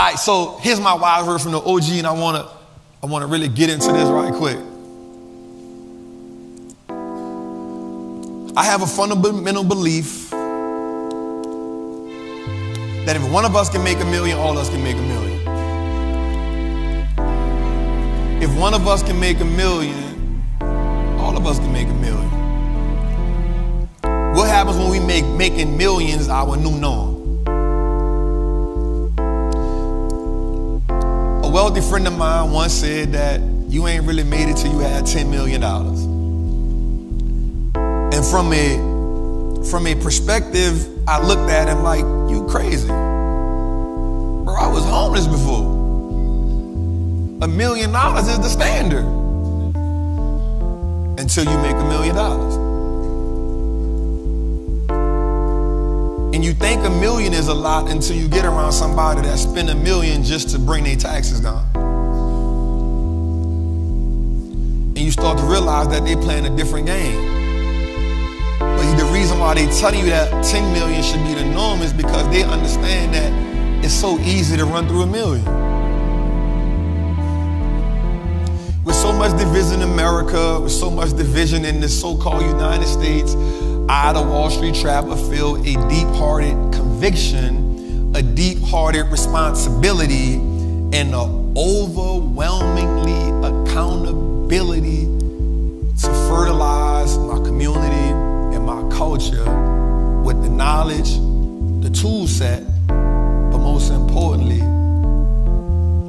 All right, so here's my wise word from the OG, and I wanna really get into this right quick. I have a fundamental belief that if one of us can make $1 million, all of us can make $1 million. If one of us can make $1 million, all of us can make $1 million. What happens when we making millions our new norm? A wealthy friend of mine once said that you ain't really made it till you had $10 million. And from a perspective, I looked at him like, you crazy. Bro, I was homeless before. $1 million is the standard until you make $1 million. And you think $1 million is a lot until you get around somebody that spend $1 million just to bring their taxes down. And you start to realize that they playing a different game. But the reason why they telling you that 10 million should be the norm is because they understand that it's so easy to run through $1 million. With so much division in America, with so much division in the so-called United States, I, the Wall Street Trapper, feel a deep-hearted conviction, a deep-hearted responsibility, and an overwhelmingly accountability to fertilize my community and my culture with the knowledge, the tool set, but most importantly,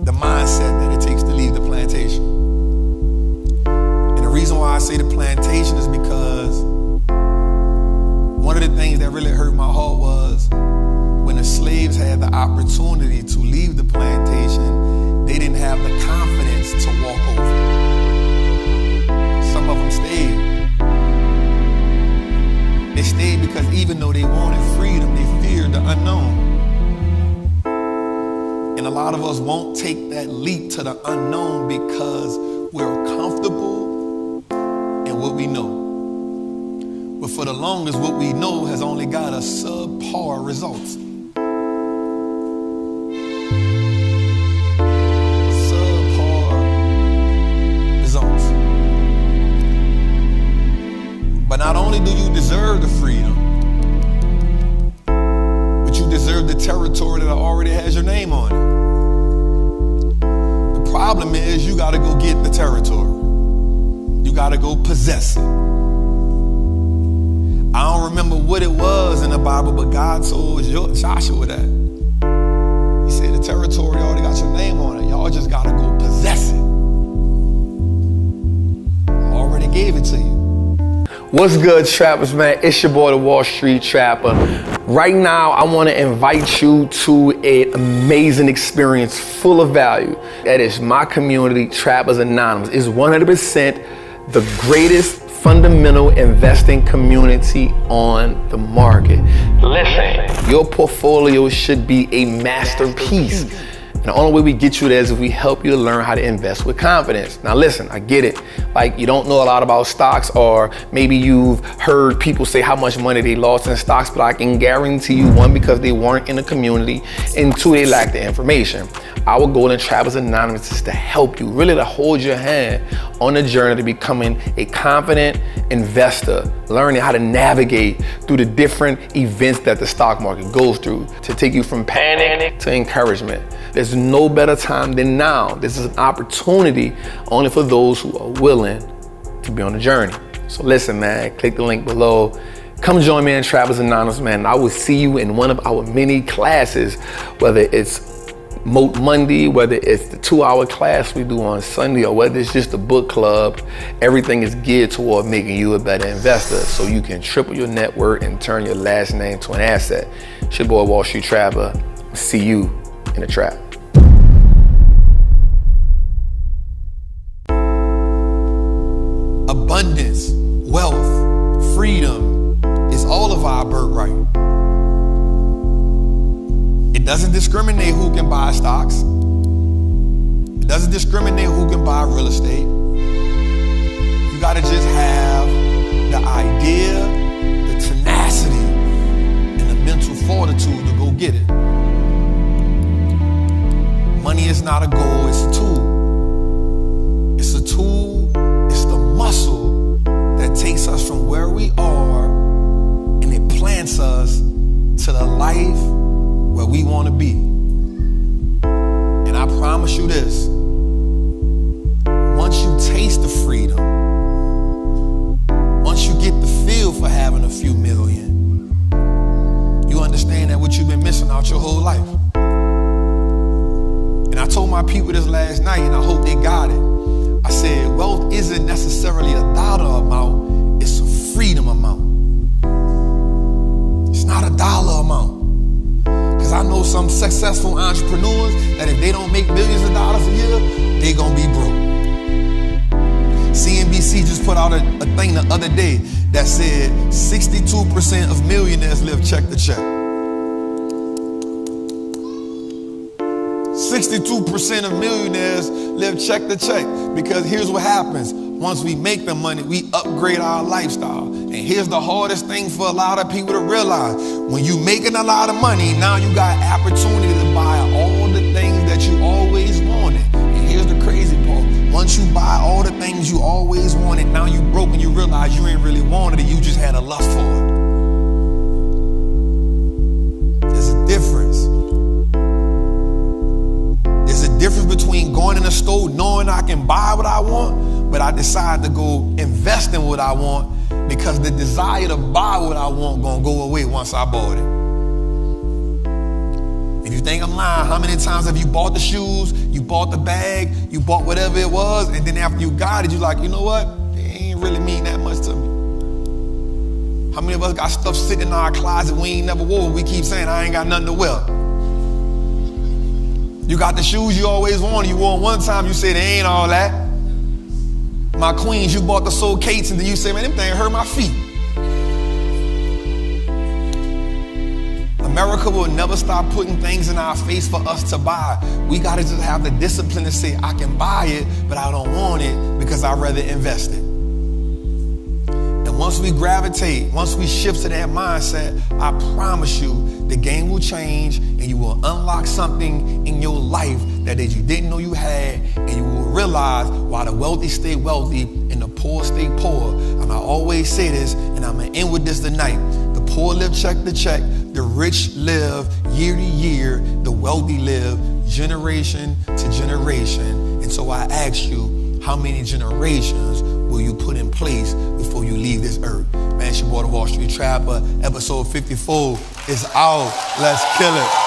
the mindset that it takes to leave the plantation. And the reason why I say the plantation is because one of the things that really hurt my heart was when the slaves had the opportunity to leave the plantation, they didn't have the confidence to walk over. Some of them stayed. They stayed because even though they wanted freedom, they feared the unknown. And a lot of us won't take that leap to the unknown because we're comfortable in what we know. But for the longest, what we know has only got us subpar results. Subpar results. But not only do you deserve the freedom, but you deserve the territory that already has your name on it. The problem is you gotta go get the territory. You gotta go possess it. I don't remember what it was in the Bible, but God told Joshua that. He said the territory already got your name on it. Y'all just gotta go possess it. I already gave it to you. What's good, trappers, man? It's your boy, the Wall Street Trapper. Right now, I want to invite you to an amazing experience full of value. That is my community, Trappers Anonymous. It's 100% the greatest fundamental investing community on the market. Listen, your portfolio should be a masterpiece. And the only way we get you there is if we help you to learn how to invest with confidence. Now listen, I get it. Like you don't know a lot about stocks, or maybe you've heard people say how much money they lost in stocks, but I can guarantee you, one, because they weren't in the community, and two, they lack the information. Our goal in Trappers Anonymous is to help you, really to hold your hand on the journey to becoming a confident investor, learning how to navigate through the different events that the stock market goes through to take you from panic to encouragement. There's no better time than now. This is an opportunity only for those who are willing to be on the journey. So listen, man, click the link below. Come join me in Trappers Anonymous, man. I will see you in one of our many classes, whether it's Moat Monday, whether it's the 2-hour class we do on Sunday, or whether it's just a book club. Everything is geared toward making you a better investor so you can triple your net worth and turn your last name to an asset. It's your boy, Wall Street Trapper. See you in the trap. Abundance, wealth, freedom is all of our birthright. It doesn't discriminate who can buy stocks. It doesn't discriminate who can buy real estate. You gotta just have the idea, the tenacity, and the mental fortitude to go get it. is not a goal, it's a tool. It's a tool, it's the muscle that takes us from where we are and it plants us to the life where we want to be. And I promise you this, once you taste the freedom, once you get the feel for having a few million, you understand that what you've been missing out your whole life. And I told my people this last night, and I hope they got it. I said, wealth isn't necessarily a dollar amount, it's a freedom amount. It's not a dollar amount. Because I know some successful entrepreneurs that if they don't make millions of dollars a year, they gonna be broke. CNBC just put out a thing the other day that said 62% of millionaires live check to check. 62% of millionaires live check to check, because here's what happens. Once we make the money, we upgrade our lifestyle. And here's the hardest thing for a lot of people to realize. When you making a lot of money, now you got opportunity to buy all the things that you always wanted. And here's the crazy part. Once you buy all the things you always wanted, now you broke and you realize you ain't really wanted it, you just had a lust for it. There's a difference. There's a difference between going in a store knowing I can buy what I want, but I decide to go invest in what I want because the desire to buy what I want gonna go away once I bought it. If you think I'm lying, how many times have you bought the shoes, you bought the bag, you bought whatever it was, and then after you got it, you're like, you know what? It ain't really mean that much to me. How many of us got stuff sitting in our closet we ain't never wore? We keep saying, I ain't got nothing to wear. You got the shoes you always wanted. You wore them one time, you said, it ain't all that. My queens, you bought the soul Kates, and then you say, man, them things hurt my feet. America will never stop putting things in our face for us to buy. We gotta just have the discipline to say, I can buy it, but I don't want it because I'd rather invest it. And once we gravitate, once we shift to that mindset, I promise you, the game will change and you will unlock something in your life that you didn't know you had, and you will realize why the wealthy stay wealthy and the poor stay poor. And I always say this, and I'm gonna end with this tonight. The poor live check to check, the rich live year to year, the wealthy live generation to generation. And so I ask you, how many generations will you put in place before you leave this earth? Man, it's your boy, the Wall Street Trapper. Episode 54 is out. Let's kill it.